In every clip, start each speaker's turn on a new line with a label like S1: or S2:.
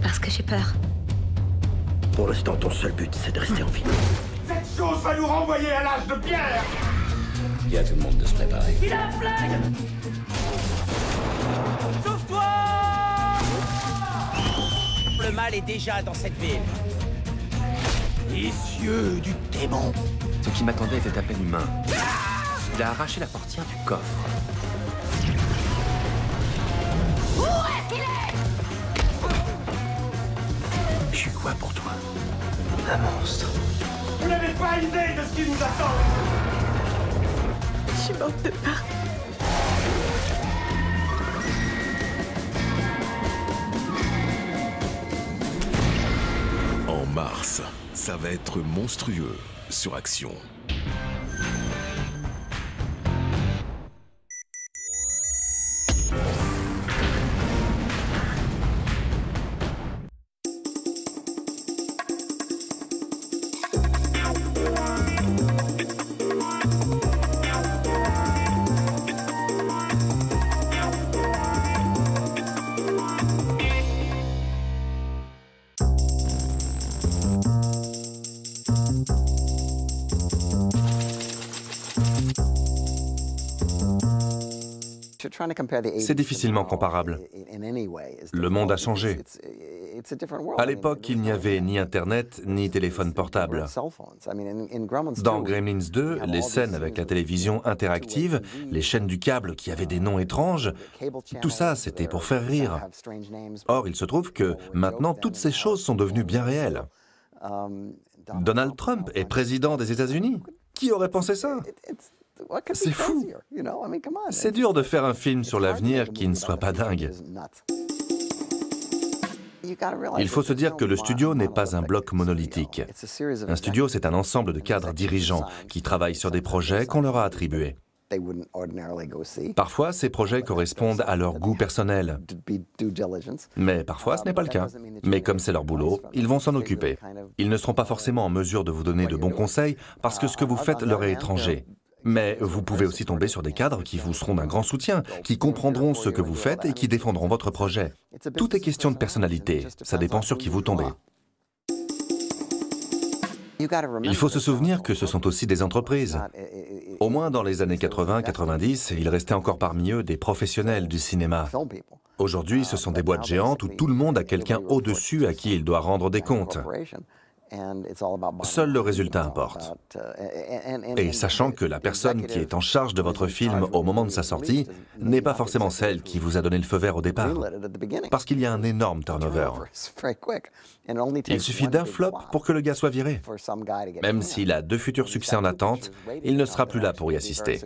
S1: Parce que j'ai peur.
S2: Pour l'instant, ton seul but, c'est de rester en vie.
S3: Cette chose va nous renvoyer à l'âge de pierre.
S2: Dis à tout le monde de se préparer.
S3: Il a un flingue. Sauve-toi!
S4: Le mal est déjà dans cette ville.
S2: Les yeux du démon.
S5: Ce qui m'attendait était à peine humain. Il a arraché la portière du coffre.
S1: Où est-ce qu'il est?
S2: Je suis quoi pour toi?
S5: Un monstre.
S3: Vous n'avez pas idée de ce qui nous attend.
S1: Je suis morte de peur.
S6: En mars, ça va être monstrueux sur Action.
S7: C'est difficilement comparable. Le monde a changé. À l'époque, il n'y avait ni Internet, ni téléphone portable. Dans Gremlins 2, les scènes avec la télévision interactive, les chaînes du câble qui avaient des noms étranges, tout ça, c'était pour faire rire. Or, il se trouve que maintenant, toutes ces choses sont devenues bien réelles. Donald Trump est président des États-Unis. Qui aurait pensé ça? C'est fou. C'est dur de faire un film sur l'avenir qui ne soit pas dingue. Il faut se dire que le studio n'est pas un bloc monolithique. Un studio, c'est un ensemble de cadres dirigeants qui travaillent sur des projets qu'on leur a attribués. Parfois, ces projets correspondent à leur goût personnel. Mais parfois, ce n'est pas le cas. Mais comme c'est leur boulot, ils vont s'en occuper. Ils ne seront pas forcément en mesure de vous donner de bons conseils parce que ce que vous faites leur est étranger. Mais vous pouvez aussi tomber sur des cadres qui vous seront d'un grand soutien, qui comprendront ce que vous faites et qui défendront votre projet. Tout est question de personnalité, ça dépend sur qui vous tombez. Il faut se souvenir que ce sont aussi des entreprises. Au moins dans les années 80-90, il restait encore parmi eux des professionnels du cinéma. Aujourd'hui, ce sont des boîtes géantes où tout le monde a quelqu'un au-dessus à qui il doit rendre des comptes. Seul le résultat importe. Et sachant que la personne qui est en charge de votre film au moment de sa sortie n'est pas forcément celle qui vous a donné le feu vert au départ, parce qu'il y a un énorme turnover. Il suffit d'un flop pour que le gars soit viré. Même s'il a 2 futurs succès en attente, il ne sera plus là pour y assister.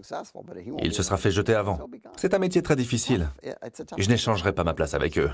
S7: Il se sera fait jeter avant. C'est un métier très difficile. Je n'échangerai pas ma place avec eux.